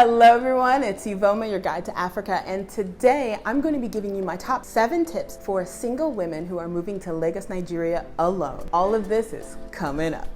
Hello everyone, it's Iveoma, your guide to Africa, and today I'm going to be giving you my top 7 tips for single women who are moving to Lagos, Nigeria alone. All of this is coming up.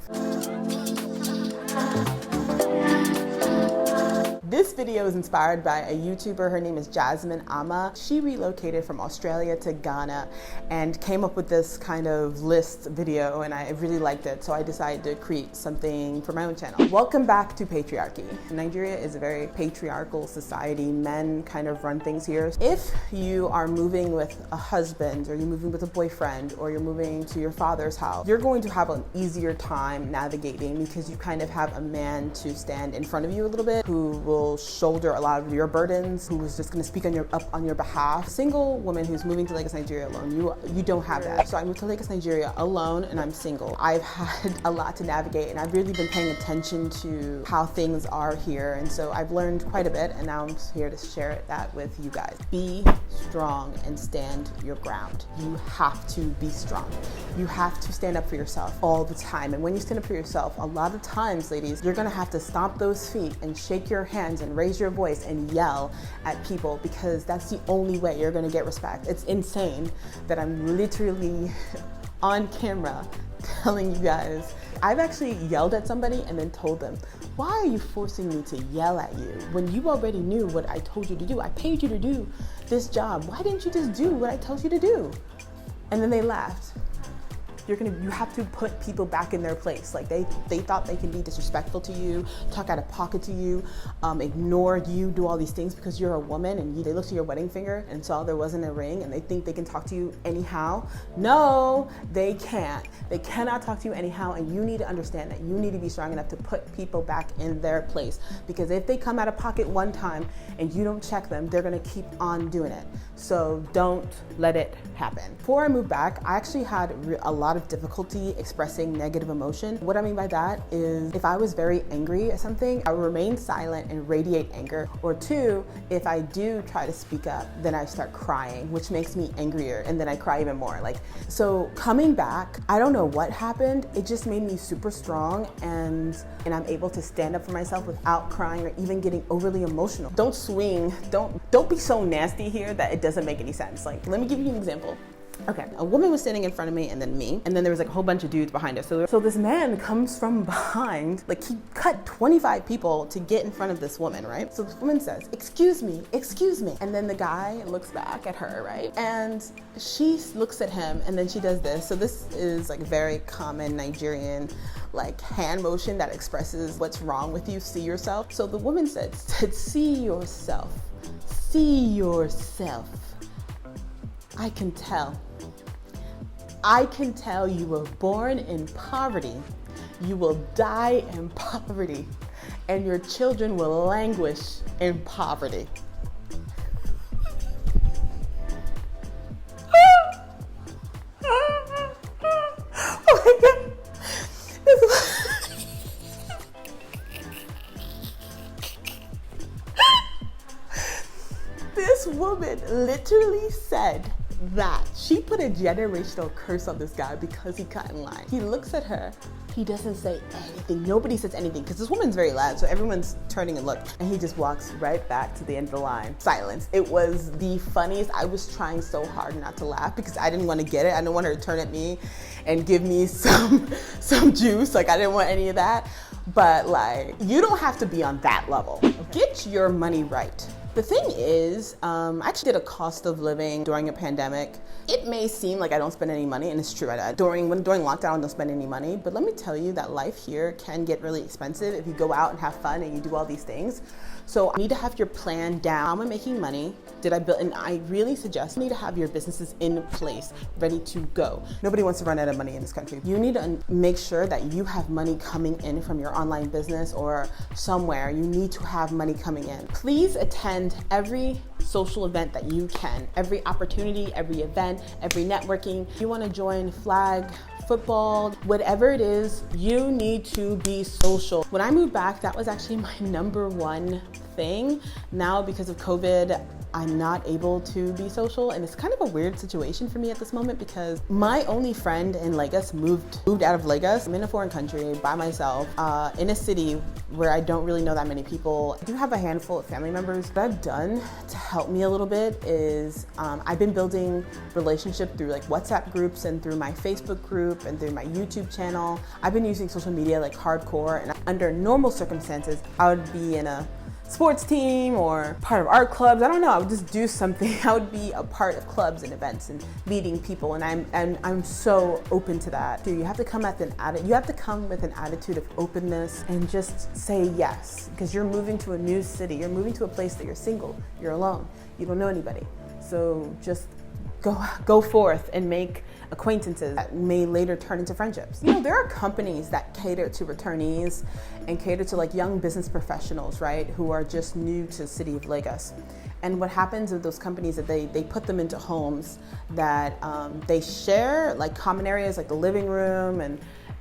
This video is inspired by a YouTuber. Her name is Jasmine Ama. She relocated from Australia to Ghana and came up with this kind of list video, and I really liked it, so I decided to create something for my own channel. Welcome back to patriarchy. Nigeria is a very patriarchal society. Men kind of run things here. If you are moving with a husband, or you're moving with a boyfriend, or you're moving to your father's house, you're going to have an easier time navigating because you kind of have a man to stand in front of you a little bit, who will shoulder a lot of your burdens, who is just going to speak on your behalf. Single woman who's moving to Lagos, Nigeria alone, you don't have that. So I moved to Lagos, Nigeria alone, and I'm single. I've had a lot to navigate, and I've really been paying attention to how things are here, and so I've learned quite a bit, and now I'm here to share that with you guys. Be strong and stand your ground. You have to be strong. You have to stand up for yourself all the time, and when you stand up for yourself, a lot of times, ladies, you're gonna have to stomp those feet and shake your hands and raise your voice and yell at people, because that's the only way you're gonna get respect. It's insane that I'm literally on camera telling you guys. I've actually yelled at somebody and then told them, why are you forcing me to yell at you when you already knew what I told you to do? I paid you to do this job. Why didn't you just do what I told you to do? And then they laughed. You have to put people back in their place. Like they thought they can be disrespectful to you, talk out of pocket to you, ignore you, do all these things because you're a woman, and they looked at your wedding finger and saw there wasn't a ring, and they think they can talk to you anyhow. No, they can't. They cannot talk to you anyhow, and you need to understand that you need to be strong enough to put people back in their place, because if they come out of pocket one time and you don't check them, they're gonna keep on doing it. So don't let it happen. Before I moved back, I actually had a lot of difficulty expressing negative emotion. What I mean by that is, if I was very angry at something, I would remain silent and radiate anger. Or 2, if I do try to speak up, then I start crying, which makes me angrier, and then I cry even more. So coming back, I don't know what happened. It just made me super strong, and I'm able to stand up for myself without crying or even getting overly emotional. Don't swing. Don't be so nasty here that it doesn't make any sense. Let me give you an example. Okay, a woman was standing in front of me, and then me, and then there was a whole bunch of dudes behind us. So this man comes from behind, he cut 25 people to get in front of this woman, right? So this woman says, excuse me. And then the guy looks back at her, right? And she looks at him, and then she does this. So this is a very common Nigerian hand motion that expresses what's wrong with you, see yourself. So the woman said, see yourself. See yourself. I can tell you were born in poverty. You will die in poverty, and your children will languish in poverty. Oh my God. This woman literally said that she put a generational curse on this guy because he cut in line. He looks at her, he doesn't say anything. Nobody says anything because this woman's very loud, so everyone's turning and look, and he just walks right back to the end of the line. Silence. It was the funniest. I was trying so hard not to laugh because I didn't want to get it. I didn't want her to turn at me and give me some juice. I didn't want any of that. But you don't have to be on that level. Get your money right. The thing is, I actually did a cost of living during a pandemic. It may seem like I don't spend any money, and it's true. During lockdown, I don't spend any money. But let me tell you that life here can get really expensive if you go out and have fun and you do all these things. So you need to have your plan down. How am I making money? And I really suggest you need to have your businesses in place, ready to go. Nobody wants to run out of money in this country. You need to make sure that you have money coming in from your online business or somewhere. You need to have money coming in. Please attend every social event that you can, every opportunity, every event, every networking. If you want to join flag football, whatever it is, you need to be social. When I moved back, that was actually my #1 thing. Now, because of COVID, I'm not able to be social, and it's kind of a weird situation for me at this moment because my only friend in Lagos moved out of Lagos. I'm in a foreign country by myself, in a city where I don't really know that many people. I do have a handful of family members. What I've done to help me a little bit is I've been building relationship through like WhatsApp groups and through my Facebook group and through my YouTube channel. I've been using social media like hardcore, and under normal circumstances, I would be in a sports team or part of art clubs. I don't know, I would just do something. I would be a part of clubs and events and meeting people, and I'm so open to that. You have to come with an attitude of openness and just say yes, because you're moving to a new city, you're moving to a place that you're single, you're alone, you don't know anybody. So just go forth and make acquaintances that may later turn into friendships. You know, there are companies that cater to returnees and cater to like young business professionals, right, who are just new to the city of Lagos. And what happens with those companies is that they put them into homes that they share like common areas like the living room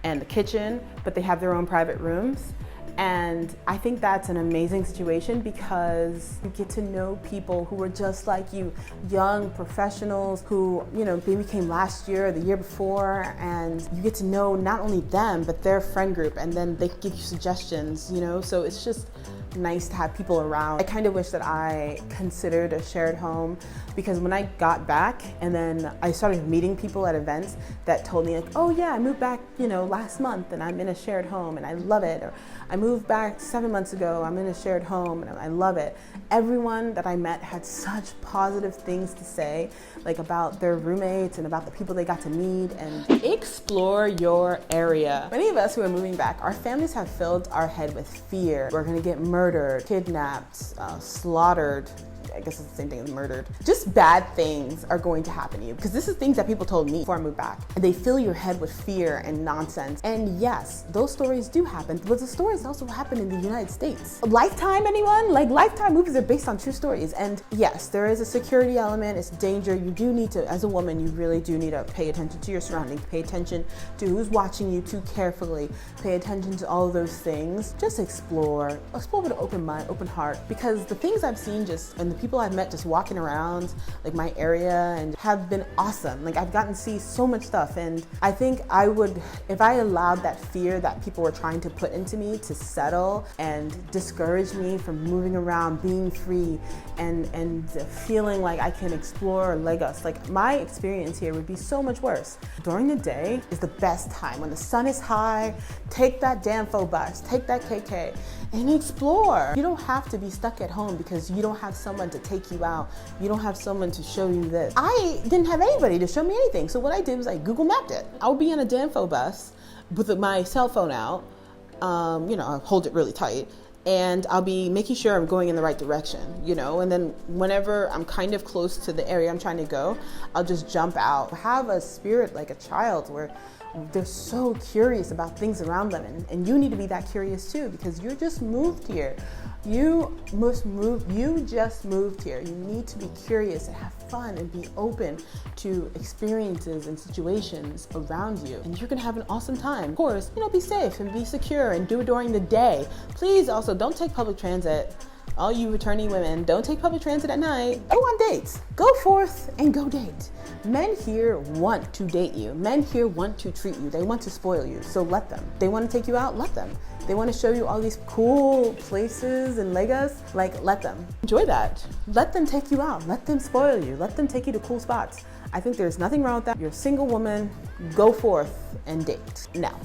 and the kitchen, but they have their own private rooms. And I think that's an amazing situation because you get to know people who are just like you, young professionals who, you know, maybe came last year or the year before, and you get to know not only them, but their friend group, and then they give you suggestions, you know, so it's just nice to have people around. I kind of wish that I considered a shared home, because when I got back and then I started meeting people at events that told me like, oh yeah, I moved back, you know, last month and I'm in a shared home and I love it. Or I moved back 7 months ago, I'm in a shared home and I love it. Everyone that I met had such positive things to say, like about their roommates and about the people they got to meet. And explore your area. Many of us who are moving back, our families have filled our head with fear. We're gonna get murdered, kidnapped, slaughtered. I guess it's the same thing as murdered. Just bad things are going to happen to you, because this is things that people told me before I moved back. And they fill your head with fear and nonsense. And yes, those stories do happen, but the stories also happen in the United States. Lifetime, anyone? Like Lifetime movies are based on true stories. And yes, there is a security element, it's danger. You do need to, as a woman, you really do need to pay attention to your surroundings, pay attention to who's watching you too carefully, pay attention to all of those things. Just explore with an open mind, open heart, because the things I've seen and the people I've met just walking around like my area and have been awesome. Like I've gotten to see so much stuff, and I think I would, if I allowed that fear that people were trying to put into me to settle and discourage me from moving around, being free, and feeling like I can explore Lagos. Like my experience here would be so much worse. During the day is the best time. When the sun is high, take that Danfo bus, take that KK and explore. You don't have to be stuck at home because you don't have someone to take you out. You don't have someone to show you this. I didn't have anybody to show me anything. So what I did was I Google mapped it. I would be on a Danfo bus with my cell phone out. You know, I'll hold it really tight, and I'll be making sure I'm going in the right direction, you know, and then whenever I'm kind of close to the area I'm trying to go, I'll just jump out. Have a spirit like a child where they're so curious about things around them, and you need to be that curious too, because you just moved here. You just moved here. You need to be curious and have fun and be open to experiences and situations around you, and you're gonna have an awesome time. Of course, you know, be safe and be secure and do it during the day. Please also don't take public transit. All you returning women, don't take public transit at night. Go on dates. Go forth and go date. Men here want to date you. Men here want to treat you. They want to spoil you, so let them. They want to take you out, let them. They want to show you all these cool places in Lagos, like let them. Enjoy that. Let them take you out. Let them spoil you. Let them take you to cool spots. I think there's nothing wrong with that. You're a single woman, go forth and date. Now,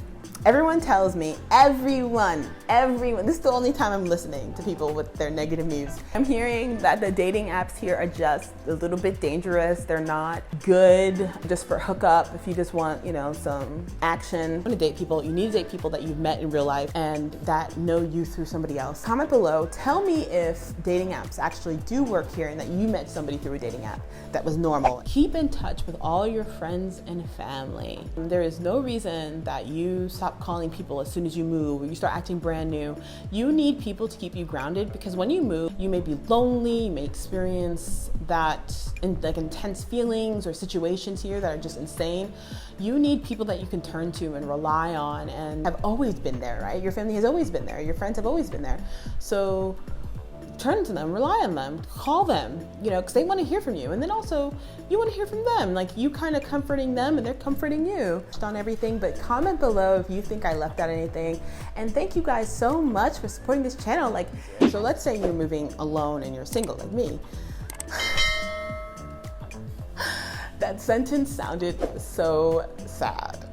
everyone tells me, everyone, this is the only time I'm listening to people with their negative news. I'm hearing that the dating apps here are just a little bit dangerous. They're not good just for hookup. If you just want, you know, some action. You want to date people, you need to date people that you've met in real life and that know you through somebody else. Comment below, tell me if dating apps actually do work here and that you met somebody through a dating app that was normal. Keep in touch with all your friends and family. There is no reason that you stop calling people as soon as you move or you start acting brand new. You need people to keep you grounded, because when you move, you may be lonely, you may experience like intense feelings or situations here that are just insane. You need people that you can turn to and rely on and have always been there, right? Your family has always been there. Your friends have always been there. So turn to them, rely on them, call them, you know, because they want to hear from you. And then also you want to hear from them, like you kind of comforting them and they're comforting you. On everything, but comment below if you think I left out anything. And thank you guys so much for supporting this channel. Like, so let's say you're moving alone and you're single like me. That sentence sounded so sad.